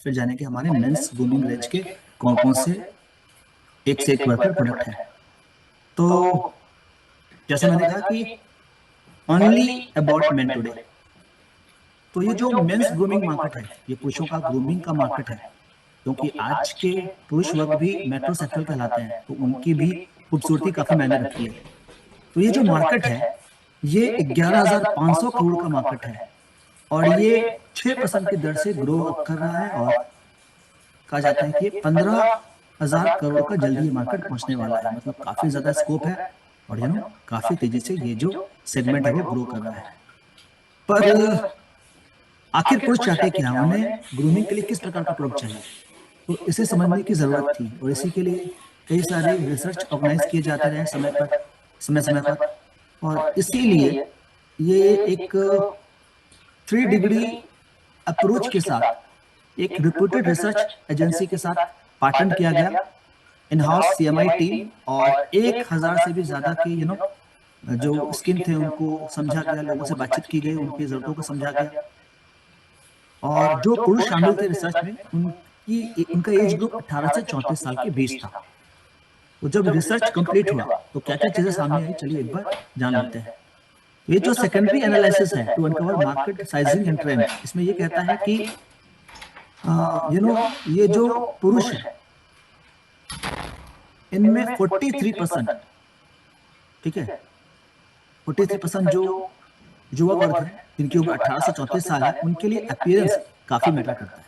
फिर जाने के हमारे मेंस ग्रूमिंग रेंज के कौन कौन से एक से एक बढ़कर प्रोडक्ट है। तो जैसे मैंने कहा कि ओनली अबाउट मेन टुडे, तो ये जो मेंस ग्रूमिंग मार्केट है ये पुरुषों का ग्रूमिंग का मार्केट है, क्योंकि आज के पुरुष वर्ग भी मेट्रोसेक्सुअल कहलाते हैं, तो उनकी भी खूबसूरती काफी मायने रखती है। तो ये जो मार्केट है ये 11,500 करोड़ का मार्केट है और ये 6% की दर से ग्रो कर रहा है और कहा जाता है कि 15,000 करोड़ का जल्दी ये मार्केट पहुंचने वाला है। मतलब काफी ज्यादा स्कोप है और काफी तेजी से ये जो सेगमेंट है वो ग्रो कर रहा है। पर आखिर पुरुष चाहते क्या, उन्हें ग्रूमिंग के लिए किस प्रकार का प्रोडक्ट चाहिए, तो इसे समझने की जरूरत थी और इसी के लिए कई सारे रिसर्च ऑर्गेनाइज किए जाते रहे समय समय पर। और इसीलिए ये एक 3 डिग्री अप्रोच के साथ एक रिप्यूटेड रिसर्च एजेंसी के साथ पार्टनर किया गया, इन हाउस सीएमआई टीम, और 1,000 से भी ज्यादा के जो स्किन थे उनको समझा गया, लोगों से बातचीत की गई, उनकी जरूरतों को समझा गया। और जो पुरुष शामिल थे रिसर्च में उनका एज ग्रुप 18 से 34 साल के बीच था। तो जब रिसर्च कंप्लीट हुआ तो क्या क्या चीजें सामने आई, चलिए एक बार जान लेते हैं। ये जो सेकेंडरी एनालिसिस है to uncover market sizing and trend, इसमें ये कहता है कि ये जो पुरुष है इनमें 43%, ठीक है, 43% जो युवा वर्ग है जिनकी उम्र 18 से 34 साल है, उनके लिए अपीयरेंस काफी मैटर करता है।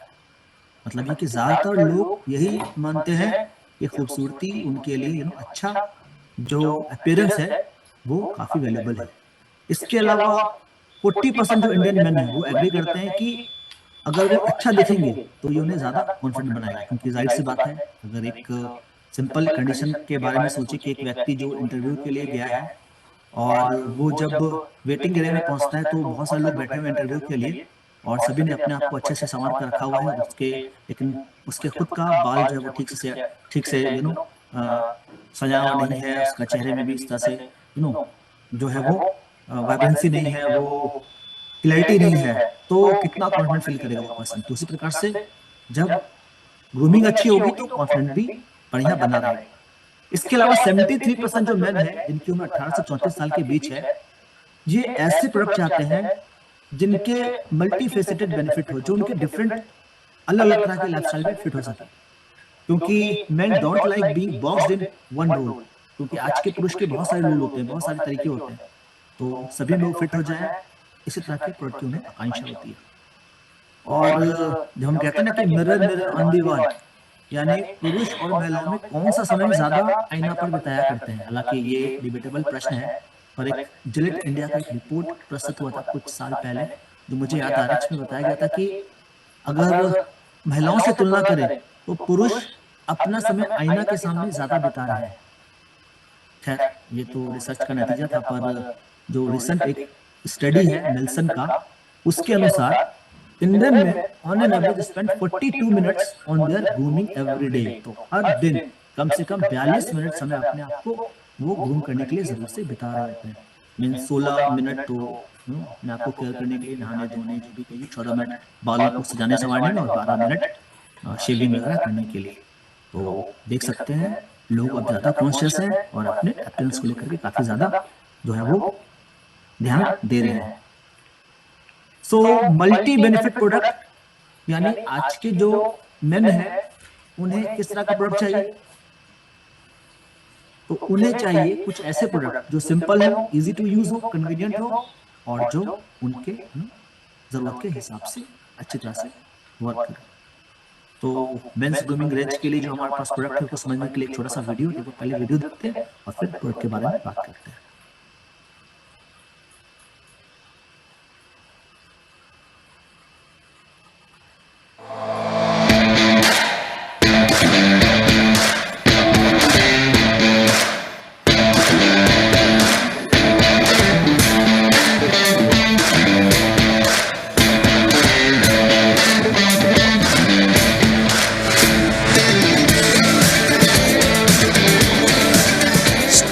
मतलब ये कि ज्यादातर लोग यही मानते हैं कि खूबसूरती उनके लिए अच्छा जो अपीयरेंस है वो काफी वैल्यूबल है। इसके अलावा 40% जो इंडियन मैन है वो एग्री करते हैं कि अगर वो अच्छा दिखेंगे तो ये उन्हें ज्यादा कॉन्फिडेंट बनाएगा, क्योंकि जाहिर सी बात है अगर एक सिंपल कंडीशन के बारे में सोचे कि एक व्यक्ति जो इंटरव्यू के लिए गया है और वो जब वेटिंग एरिया में पहुंचता है तो बहुत सारे लोग बैठे हुए इंटरव्यू के लिए और सभी ने अपने आप को अच्छे से संवार कर रखा हुआ है उसके, लेकिन उसके खुद का बाल जो है वो ठीक से सजा हुआ नहीं है, उसका चेहरे में भी इस तरह से जो है वो वाइब्रेंसी नहीं है, वो क्लैरिटी नहीं है, तो कितना कॉन्फिडेंट फील करेगा वो पर्सन। तो उसी प्रकार से जब ग्रूमिंग अच्छी होगी तो कॉन्फिडेंट भी बढ़िया बना रहेगा। इसके अलावा 73% जो मैन है जिनकी उम्र 18 से 34 साल के बीच है, ये ऐसे प्रोडक्ट चाहते हैं जिनके मल्टी फेसेटेड बेनिफिट हो, जो उनके डिफरेंट अलग अलग तरह के लाइफस्टाइल में फिट हो सके, क्योंकि man don't like being boxed in one role, क्योंकि आज के पुरुष के बहुत सारे रोल होते हैं, बहुत सारे तरीके होते हैं, तो सभी लोग फिट हो जाए इसी तरह के प्रोडक्ट की उन्हें आकांक्षा होती है। और जब हम कहते हैं ना कि mirror mirror on the wall, यानी पुरुष और महिलाओं में कौन सा समय ज्यादा आईना पर बिताया करते हैं, हालांकि ये डिबेटेबल प्रश्न है, पर एक जिलेट इंडिया का एक रिपोर्ट प्रस्तुत हुआ था कुछ साल पहले जो मुझे याद आ रहा है, जिसमें बताया गया था कि अगर महिलाओं से तुलना करें तो पुरुष अपना समय आईना के सामने ज्यादा बिता रहे हैं। खैर ये तो रिसर्च का नतीजा था, पर जो रिसेंट एक स्टडी है नेल्सन का, उसके अनुसार इंडियन में on an average spend 42 minutes on their grooming every day. तो हर दिन कम से कम 42 मिनट समय अपने आप को वो ग्रूम करने के लिए जरूर से बिता रहे होते हैं। मीन 16 मिनट तो अपने आप को केयर करने के लिए, नहाने धोने जो भी कहिए, 14 मिनट बालों को सजाने संवारने में और 12 मिनट शेविंग वगैरह करने के लिए। तो देख सकते हैं लोग अब ज्यादा कॉन्शियस हैं और अपने अपीयरेंस को लेकर के काफी ज्यादा जो है वो ध्यान दे रहे हैं। सो मल्टी बेनिफिट प्रोडक्ट, यानी आज के जो मेन है उन्हें किस तरह का प्रोडक्ट चाहिए, तो उन्हें चाहिए कुछ ऐसे प्रोडक्ट जो सिंपल हो, इजी टू यूज हो, कन्वीनियंट हो और जो उनके जरूरत के हिसाब से अच्छी तरह से वर्क करे। तो मेंस ग्रूमिंग रेंज के लिए जो हमारे पास प्रोडक्ट है उसको समझने के लिए एक छोटा सा वीडियो देखो, पहले वीडियो देखते हैं और फिर प्रोडक्ट के बारे में बात करते हैं।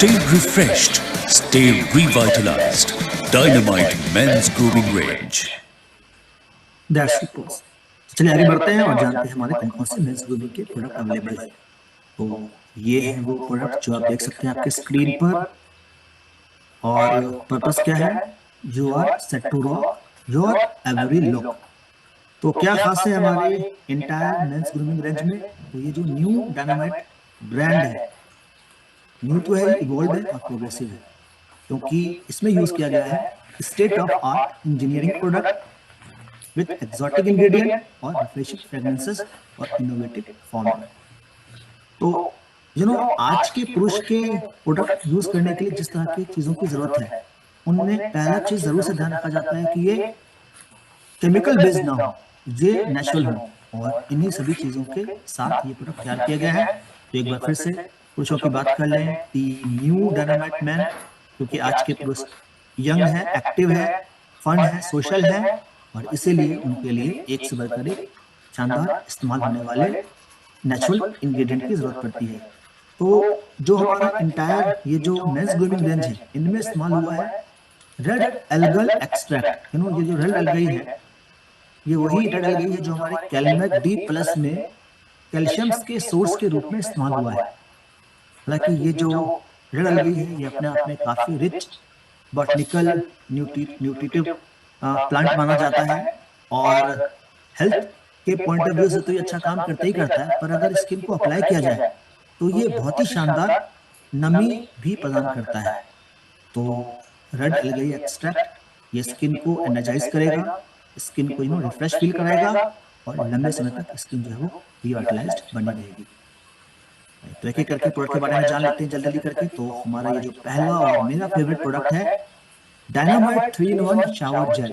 Stay refreshed, stay revitalized. Dynamite Men's Grooming Range. That's it. चलिए आगे बढ़ते हैं और जानते हैं हमारे कौन कौन से मेंस ग्रूमिंग के प्रोडक्ट अवेलेबल है। तो ये है वो प्रोडक्ट जो आप देख सकते हैं आपके स्क्रीन पर, और पर्पस क्या है, you are set to rock your every look. तो क्या खास है हमारे इंटायर मेंस ग्रूमिंग रेंज में, तो ये जो न्यू डायनामाइट ब्रांड है, न्यू तो है, इवॉल्व है और प्रोग्रेसिव है, क्योंकि इसमें यूज किया गया है state of art engineering product with exotic ingredient और रिफ्रेशिंग फ्रेग्रेंसेस और इनोवेटिव फॉर्मूला। तो आज के पुरुष के प्रोडक्ट यूज करने के लिए जिस तरह की चीजों की जरूरत है, उनमें पहला चीज जरूर से ध्यान रखा जाता है कि ये केमिकल बेस्ड ना हो, ये नेचुरल हो, और इन्हीं सभी चीजों के साथ ये प्रोडक्ट तैयार किया गया है। तो एक बार फिर से पुरुषों की बात कर लें, दी न्यू डायनामाइट मैन, क्योंकि आज के पुरुष यंग है, एक्टिव है, फन है, सोशल है, और इसीलिए उनके लिए एक से बढ़कर एक शानदार इस्तेमाल होने वाले नेचुरल इंग्रेडिएंट की जरूरत पड़ती है। तो जो हमारा इंटायर ये जो मेंस ग्रूमिंग रेंज है, इनमें इस्तेमाल हुआ है रेड एल्गल एक्सट्रैक्ट। ये जो रेड एल्गाई है, ये वही रेड एल्गाई है जो हमारे कैलमेट डी प्लस में कैल्शियम के सोर्स के रूप में इस्तेमाल हुआ है। हालांकि ये जो रेड एल्गाई है, ये अपने आप में काफी रिच बॉटनिकल न्यूट्रिटिव प्लांट माना जाता है, और हेल्थ के पॉइंट ऑफ व्यू से तो ये अच्छा काम करता ही करता है, पर अगर स्किन को अप्लाई किया जाए तो ये बहुत ही शानदार नमी भी प्रदान करता है। तो रेड एल्गाई एक्सट्रैक्ट ये स्किन को एनर्जाइज करेगा, स्किन को रिफ्रेश फील कराएगा, और लंबे समय तक स्किन जो है वो रिवाइटलाइज्ड बनी रहेगी। तो एक एक करके प्रोडक्ट के बारे में जान लेते हैं जल्दी करके। तो हमारा ये जो पहला और मेरा फेवरेट प्रोडक्ट है डायनामाइट 3-in-1 शावर जेल।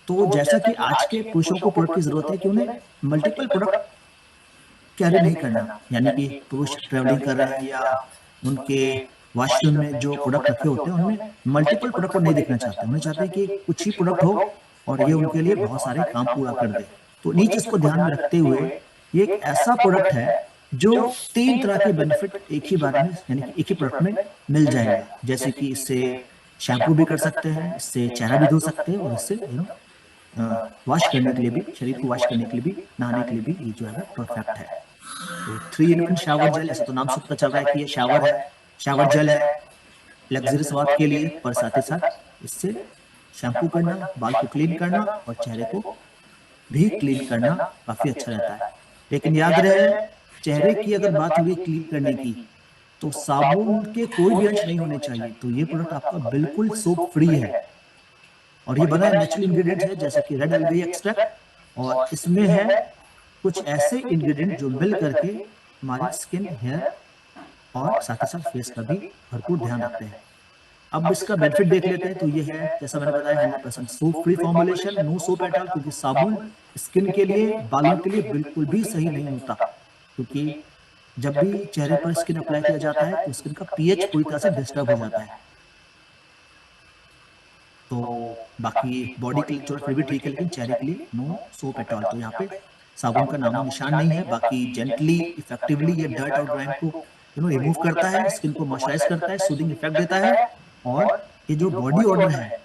तो जैसा कि आज के पुरुषों को प्रोडक्ट की जरूरत है कि उन्हें मल्टीपल प्रोडक्ट कैरी नहीं करना, यानी कि पुरुष ट्रेवलिंग कर रहे हैं या उनके वॉशरूम में जो प्रोडक्ट रखे होते हैं उनमें मल्टीपल प्रोडक्ट को नहीं देखना चाहते, उन्हें चाहते हैं कि कुछ ही प्रोडक्ट हो और ये उनके लिए बहुत सारे काम पूरा कर दे। तो इन्हीं चीज को ध्यान में रखते हुए ये एक ऐसा प्रोडक्ट है जो 3 तरह के बेनिफिट एक ही बार में, यानी कि एक ही प्रोडक्ट में मिल जाएगा। जैसे कि इससे शैम्पू भी कर सकते हैं, इससे चेहरा भी धो सकते हैं, और इससे वॉश करने के लिए भी, शरीर को वॉश करने के लिए भी, नहाने के लिए भी ये जो है परफेक्ट है। तो 3-in-1 शावर जेल, ऐसा तो नाम से पता चल रहा है कि ये शावर है, शावर जेल है लग्जरियस बात के लिए, पर साथ ही साथ इससे शैम्पू करना, बाल को क्लीन करना और चेहरे को भी क्लीन करना काफी अच्छा रहता है। लेकिन याद रहे, चेहरे की अगर बात हुई क्लीन करने की, तो साबुन के कोई भी अंश नहीं होने चाहिए। तो ये प्रोडक्ट आपका बिल्कुल सोप फ्री है, और ये बना नेचुरल इंग्रेडिएंट है, जैसे कि रेड एल्गाई एक्सट्रैक्ट, और इसमें है कुछ ऐसे इंग्रेडिएंट जो मिल करके हमारी स्किन, हेयर और साथ ही साथ फेस का भी भरपूर ध्यान रखते हैं। अब इसका बेनिफिट देख लेते हैं। तो ये है, जैसा मैंने बताया, 100% soap free formulation, no soap at all, क्योंकि साबुन स्किन के लिए, बालों के लिए बिल्कुल भी सही नहीं होता, क्योंकि जब भी चेहरे पर स्किन अप्लाई किया जाता है तो स्किन का पीएच पूरी तरह से डिस्टर्ब हो जाता है। तो बाकी बॉडी के लिए फिर भी ठीक है, लेकिन चेहरे के लिए नो सोप एट ऑल। तो यहाँ पे साबुन का नामो निशान नहीं है। बाकी जेंटली इफेक्टिवली ये डर्ट और ग्राइम को रिमूव करता है, स्किन को मॉइस्चराइज करता है, सूदिंग इफेक्ट देता है, और ये जो बॉडी ऑर्डर है,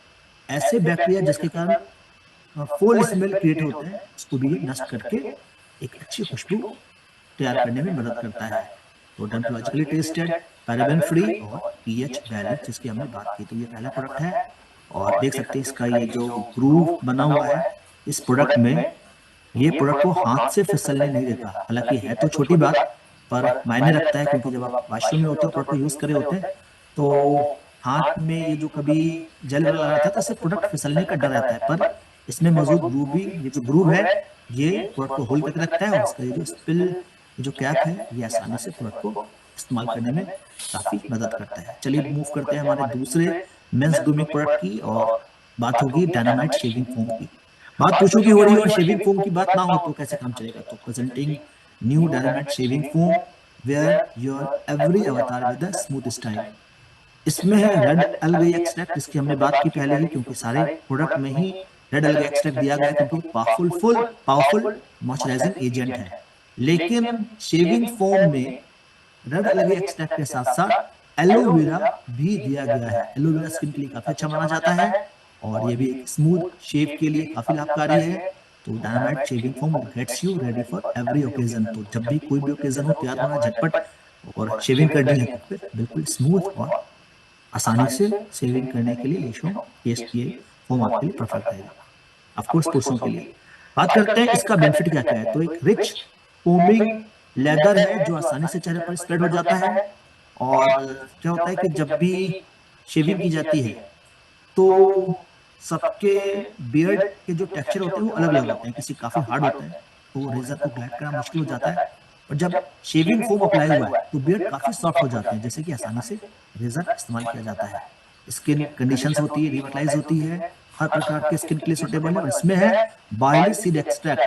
ऐसे बैक्टीरिया जिसके कारण फोल स्मेल क्रिएट होते हैं, उसको भी नष्ट करके एक अच्छी खुशबू तैयार करने में मदद करता है। तो डर्मेटोलॉजिकली टेस्टेड, पैराबेन फ्री और पीएच बैलेंस, जिसकी हमने बात की। तो ये पहला प्रोडक्ट है, और देख सकते हैं इसका ये जो ग्रूव बना हुआ है इस प्रोडक्ट में, ये प्रोडक्ट को हाथ से फिसलने नहीं देता। हालांकि है तो छोटी बात, पर मायने रखता है, क्योंकि जब आप वॉशरूम में होते हो, प्रोडक्ट को यूज करे होते हैं, तो हाथ में ये जो कभी जल लगा रहता है तो इससे प्रोडक्ट फिसलने का डर रहता है। पर इसमें मौजूद ग्रूव भी, ये जो ग्रूव है, ये प्रोडक्ट को होल्ड करके रखता है, और इसका ये जो स्पिल, ये जो कैप है, ये आसानी से प्रोडक्ट को इस्तेमाल करने में काफी मदद करता है। चलिए मूव करते हैं हमारे दूसरे मेंस ग्रूमिंग प्रोडक्ट की, और बात होगी डायनामाइट शेविंग फोम की। बात पूछो की हो रही है, और शेविंग फोम की बात ना हो तो कैसे काम चलेगा। तो presenting new dynamite shaving foam wear your every avatar with a smooth style. इसमें है रेड एल्गाई एक्सट्रैक्ट, जिसकी हमने बात की पहले ही, क्योंकि सारे प्रोडक्ट में ही रेड एल्गाई एक्सट्रैक्ट दिया गया है, क्योंकि पावरफुल मॉइस्चराइजिंग एजेंट है। लेकिन शेविंग फोम में रेड एल्गाई एक्सट्रैक्ट के साथ साथ एलोवेरा भी दिया गया है। एलोवेरा स्किन के लिए काफी अच्छा माना जाता है, और ये भी स्मूथ शेव के लिए काफी लाभकारी है। तो dynamite shaving foam gets you ready for every occasion. तो जब भी कोई भी ओकेजन हो, तैयार होना झटपट और शेविंग करनी है, तो फिर बिल्कुल स्मूथ और आसानी से शेविंग करने के लिए ये फोम आपके लिए परफेक्ट रहेगा। ऑफ कोर्स पुरुषों के लिए बात करते हैं इसका बेनिफिट क्या क्या है। तो एक रिच फोमिंग लेदर है जो आसानी से चेहरे पर स्प्रेड हो जाता है। और क्या होता है कि जब भी शेविंग की जाती है तो सबके बियर्ड के जो टेक्सचर होते हैं वो अलग अलग होते हैं। किसी काफी हार्ड होता है तो रेजर को ग्लाइड करना मुश्किल हो जाता है, और जब शेविंग फोम अप्लाई हुआ है तो बियर्ड काफी सॉफ्ट हो जाते हैं, जैसे कि आसानी से रेजर इस्तेमाल किया जाता है। स्किन कंडीशंस होती है, रिविटलाइज होती है, हर प्रकार के स्किन के लिए सुटेबल है। और इसमें है बार्ली सीड एक्सट्रैक्ट।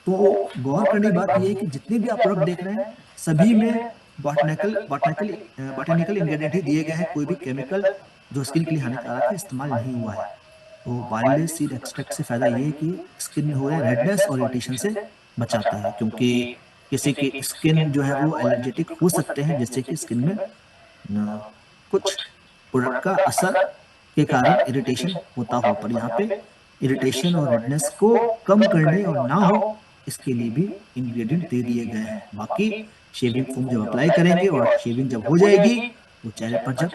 तो गौर करने की बात यह है कि जितने भी आप प्रोडक्ट देख रहे हैं सभी में बॉटनिकल इंग्रेडिएंट ही दिए गए हैं। कोई भी केमिकल जो स्किन के लिए हानिकारक है इस्तेमाल नहीं हुआ है। तो बार्ली सीड एक्सट्रैक्ट से फायदा ये है कि स्किन में हो रहे रेडनेस और इरिटेशन से बचाता है, क्योंकि किसी की स्किन जो है वो एलर्जेटिक हो सकते हैं, जिससे कि स्किन में कुछ प्रोडक्ट का असर के कारण इरिटेशन होता हो। पर यहाँ पे इरिटेशन और रेडनेस को कम करने और ना हो इसके लिए भी इंग्रेडिएंट दे दिए गए हैं। बाकी शेविंग फोम जब अप्लाई करेंगे और शेविंग जब हो जाएगी तो चेहरे पर जब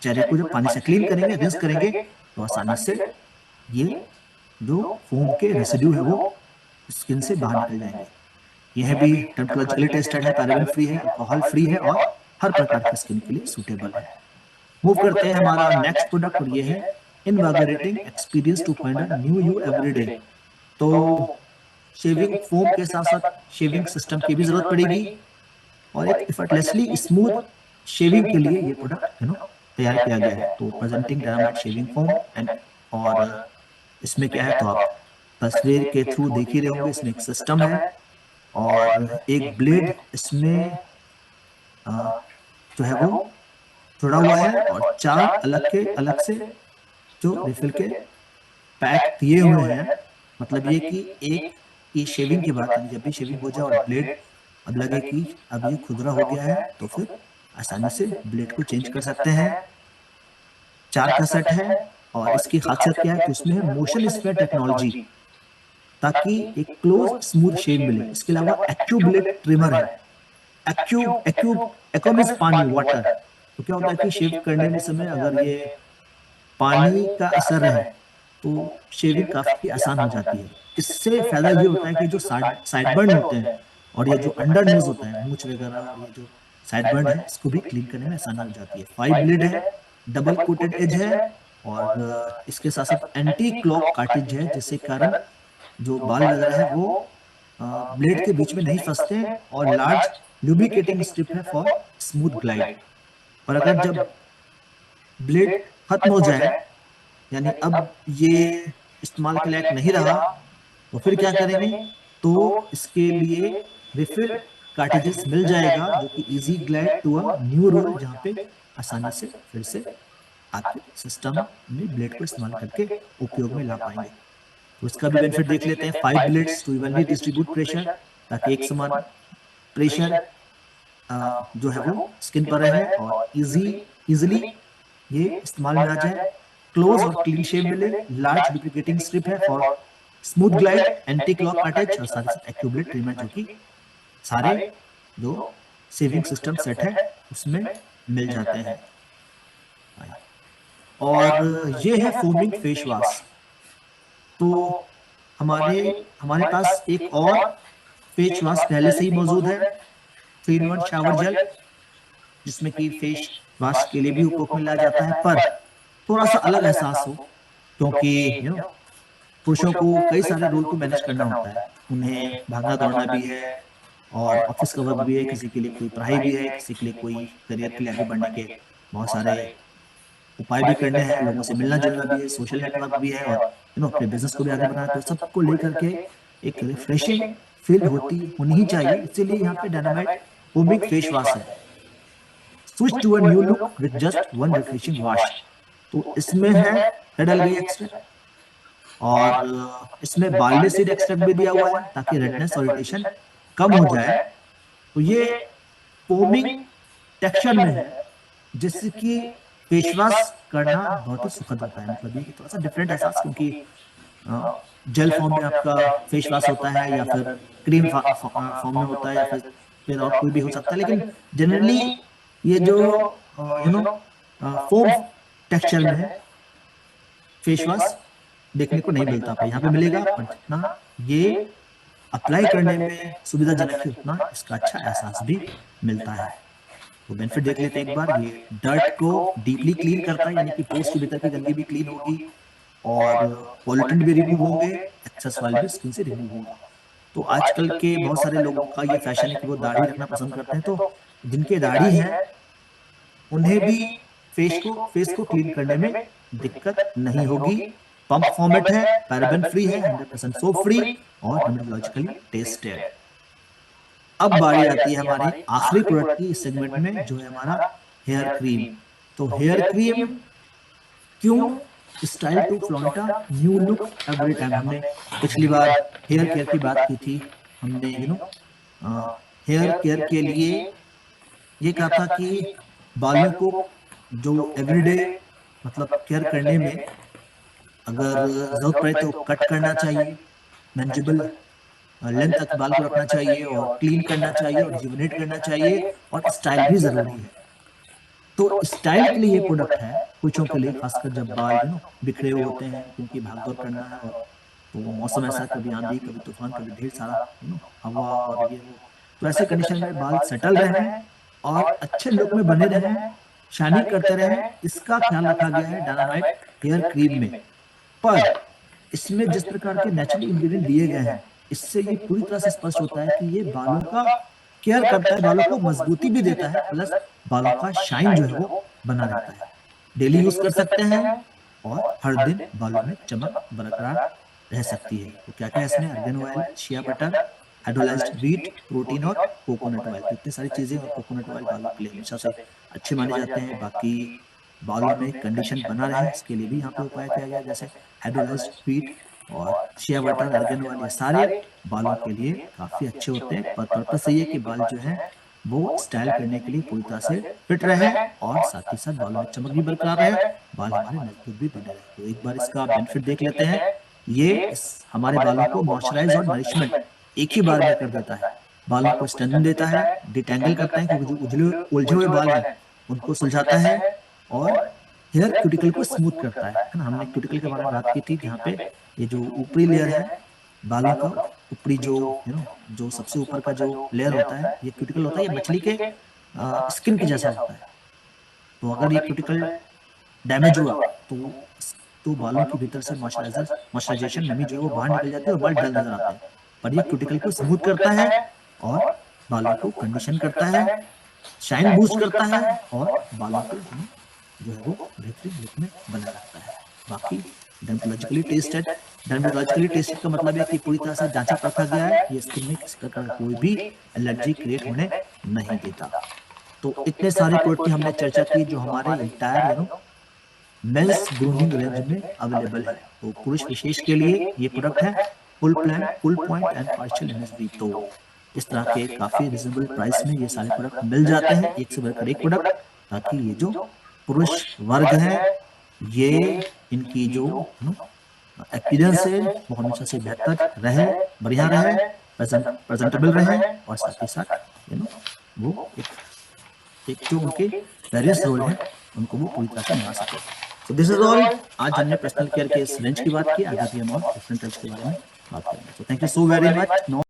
चेहरे को जब पानी से क्लीन करेंगे, रिंस करेंगे, तो आसानी से ये जो फोम के रेसिड्यू है वो स्किन से बाहर निकल जाएंगे। यह भी डर्मेटोलॉजिकली टेस्टेड है, पैराबेन फ्री है, अल्कोहल फ्री है और हर प्रकार की स्किन के लिए सूटेबल है। मूव करते हैं हमारा नेक्स्ट प्रोडक्ट, और ये है invigorating experience to find a new you every day. तो शेविंग फोम के साथ साथ शेविंग सिस्टम की भी जरूरत पड़ेगी, और एक एफर्टलेसली स्मूथ शेविंग के लिए ये प्रोडक्ट तैयार किया गया है। तो presenting dynamite shaving foam and, और इसमें क्या है तो आप तस्वीर के थ्रू देख ही रहे होंगे। इसमें एक सिस्टम है और एक ब्लेड इसमें जो है वो जुड़ा हुआ है, और 4 अलग से जो रिफिल के पैक दिए हुए हैं। मतलब ये कि एक की शेविंग की बात है, जब भी शेविंग हो जाए और ब्लेड अब लगे कि अब ये खुरदरा हो गया है तो फिर आसानी से ब्लेड को चेंज कर सकते हैं। 4 का सेट है, और इसकी खासियत क्या है कि उसमें है मोशन स्पेयर टेक्नोलॉजी, ताकि एक क्लोज स्मूथ शेव मिले। इसके अलावा एक्यू ब्लेड ट्रिमर है। एक्यू मींस पानी, वाटर। तो क्या होता है कि शेव करने में समय अगर ये पानी का असर है तो शेविंग काफी आसान हो जाती है। इससे फायदा ये होता है कि जो साइड बर्न होते हैं और ये जो अंडर नोज होता है, मूंछ वगैरह, और ये जो साइड बर्न है इसको भी क्लीन करने में आसानी हो जाती है। 5 ब्लेड है, डबल कोटेड एज है, और इसके साथ साथ एंटी क्लॉक कार्टिज है, जिसके कारण जो बाल वगैरह है वो ब्लेड के बीच में नहीं फंसते, और लार्ज लुब्रिकेटिंग स्ट्रिप है फॉर स्मूथ ग्लाइड। और अगर जब ब्लेड खत्म हो जाए, यानी अब ये इस्तेमाल के लायक नहीं रहा, तो फिर क्या करेंगे? तो इसके लिए रिफिल कार्टिजेस मिल जाएगा, जो कि easy glide to a new role, जहाँ पे आसानी से फिर से आपके सिस्टम में ब्लेड को इस्तेमाल करके उपयोग में ला पाएंगे। तो इसका भी बेनिफिट देख लेते हैं। 5 blades to evenly distribute pressure, ताकि एक समान प्रेशर जो है वो स्किन पर रहे और इजीली ये इस्तेमाल में आ जाए। क्लोज और क्लीन शेप मिले। लार्ज लुब्रिकेटिंग स्ट्रिप है for smooth glide, anti clog cartridge, और साथ ही साथ एक्यू ब्लेड ट्रिमर, जो कि सारे जो सेविंग सिस्टम सेट है उसमें मिल जाते हैं। और ये है फोमिंग फेस वॉश। तो हमारे पास एक और फेस वॉश पहले से ही मौजूद है, 3-in-1 शावर जेल, जिसमें कि फेस वॉश के लिए भी उपयोग में लाया जाता है, पर थोड़ा सा अलग एहसास हो, क्योंकि पुरुषों को कई सारे रोल को मैनेज करना होता है। उन्हें भागना दौड़ना भी है, और ऑफिस का वर्क भी है, किसी के लिए कोई पढ़ाई भी है, किसी के लिए कोई करियर के लिए आगे बढ़ने के बहुत सारे उपाय भी करने हैं, लोगों से मिलना जुलना भी है, सोशल नेटवर्क भी है, और अपने बिजनेस को भी आगे बढ़ाना है। तो सबको लेकर के एक रिफ्रेशिंग फील होनी ही चाहिए। इसीलिए यहाँ पे डायनामाइट फोमिंग फेस वॉश है। Switch to a new look with just 1 refreshing wash. तो इसमें है रेड एल्गी एक्सट्रैक्ट, और इसमें बार्ली सीड एक्सट्रैक्ट भी दिया हुआ है, ताकि रेडनेस और इरिटेशन कम हो जाए। तो ये फोमिंग टेक्सचर में है, जिससे कि फेस वॉश करना बहुत ही सुखद होता है। मतलब ये थोड़ा सा डिफरेंट एहसास, क्योंकि जेल फॉर्म में आपका फेस वॉश होता है या फिर क्रीम फॉर्म में होता है या फिर और कोई भी हो सकता है, लेकिन जनरली ये जो फोम टेक्सचर में है फेस वॉश देखने को नहीं मिलता आपको, यहाँ पे मिलेगा, पर जितना ये अप्लाई करने में सुविधाजनक है उतना इसका अच्छा एहसास भी मिलता है। तो बेनिफिट देख लेते हैं एक बार। ये डर्ट को डीपली क्लीन करता है, यानी कि पोस्ट के भीतर की गंदगी भी क्लीन होगी और पॉल्यूटेंट भी रिमूव होंगे, एक्सेस ऑयल भी स्किन से रिमूव होगा। तो आजकल के बहुत सारे लोगों का ये फैशन है कि वो दाढ़ी रखना पसंद करते हैं, तो जिनके दाढ़ी है उन्हें भी फेस को क्लीन करने में दिक्कत नहीं होगी। पंप फॉर्मेट है, पैराबेन फ्री है, 100% सोप फ्री और डर्मेटोलॉजिकली टेस्टेड। अब बारी आती है हमारी आखिरी प्रोडक्ट की इस सेगमेंट में, जो है हमारा हेयर क्रीम। तो हेयर क्रीम क्यों? Style to flaunt a new look every time. हमने पिछली बार हेयर केयर की बात की थी, हमने हेयर केयर के लिए ये कहा था कि बालों को जो एवरीडे मतलब केयर करने में अगर जरूरत पड़े तो कट करना चाहिए, मैनेजेबल लेंथ तक बाल को रखना चाहिए और क्लीन करना चाहिए और रिजुविनेट करना चाहिए और स्टाइल भी जरूरी है। तो स्टाइल के लिए ये प्रोडक्ट है कुछों के लिए, खासकर जब बाल बिखरे हुए होते हैं क्योंकि भागदौड़ करना है और तो मौसम ऐसा, कभी आंधी कभी तूफान कभी ढेर सारा हवा और ये वो, तो ऐसे कंडीशन में बाल सेटल रहे और अच्छे लुक में बने रहे, शाइनिंग करते रहे, इसका ख्याल रखा गया है डायनामाइट हेयर क्रीम में। पर इसमें जिस प्रकार के नेचुरल इंग्रेडिएंट दिए गए हैं, इससे ये पूरी तरह से स्पष्ट होता है कि ये बालों का केयर करता है, बालों को मजबूती भी देता है, प्लस बालों का शाइन जो है वो बना रहता है। डेली यूज कर सकते हैं और हर दिन बालों में चमक बरकरार रह सकती है। तो क्या क्या है इसमें? Argan oil, shea butter, hydrolysed wheat protein और कोकोनट ऑयल। तो इतनी सारी चीजें, और कोकोनट ऑयल बालों के लिए हमेशा से अच्छे माने जाते हैं। बाकी बालों में कंडीशन बना रहे इसके लिए भी यहाँ पे उपाय किया गया, जैसे हाइड्रोलाइज्ड व्हीट और शिया बटर, आर्गन ऑयल, ये सारे बालों के लिए काफी अच्छे होते हैं। पर पर्पस ये है कि बाल जो है वो स्टाइल करने के लिए पूरी तरह से फिट रहे और साथ ही साथ बालों में चमक भी बरकरार रहे, बाल हमारे मजबूत भी बने रहे। तो एक बार इसका बेनिफिट देख लेते हैं। ये हमारे बालों को मॉइस्चराइज और नरिशमेंट एक ही बार में कर देता है, बालों को स्ट्रेंथन देता है, डिटेंगल करता है, क्योंकि जो उलझे हुए बाल हैं उनको सुलझाता है और हेयर क्यूटिकल को स्मूथ करता है ना। हमने क्यूटिकल के बारे में बात की थी, जहाँ पे ये जो ऊपरी लेयर है बालों का, ऊपरी जो जो सबसे ऊपर का जो लेयर होता है ये क्यूटिकल होता है, ये मछली के स्किन के जैसा होता है। तो अगर ये क्यूटिकल डैमेज हुआ तो बालों के भीतर से मॉइस्चराइजेशन नमी जो है वो बाहर निकल जाती है और बाल डल नजर आते हैं। पर ये क्यूटिकल को स्मूथ करता है और बालों को कंडीशन करता है, शाइन बूस्ट करता है और बालों को जो है वो बेहतरीन लुक में बना रहता है। बाकी डर्मेटोलॉजिकली टेस्टेड, डर्मेटोलॉजिकली टेस्टेड का मतलब है कि पूरी तरह से जांचा परखा गया है, ये स्किन में किसी प्रकार का कोई भी एलर्जी क्रिएट होने नहीं देता। तो इतने सारे प्रोडक्ट की हमने चर्चा की जो हमारे इंटायर मेंस ग्रूमिंग रेंज में अवेलेबल है। तो पुरुष विशेष के लिए ये प्रोडक्ट है full plan, full point and partial MSV. तो इस तरह के काफी रिजनेबल प्राइस में ये सारे प्रोडक्ट मिल जाते हैं, एक से बढ़कर एक प्रोडक्ट, ताकि ये जो पुरुष वर्ग है ये इनकी जो एक्सपीरियंस है वो हमेशा से बेहतर रहे, बढ़िया रहे, प्रेजेंटेबल रहे और साथ ही साथ वो एक जो उनके वेरियस रोल है उनको वो पूरी तरह से निभा सके। तो दिस इज ऑल। आज हमने पर्सनल केयर के इस रेंज की बात की, आगे भी हम और डिफरेंट रेंज के बारे में बात करेंगे। तो thank you so very much.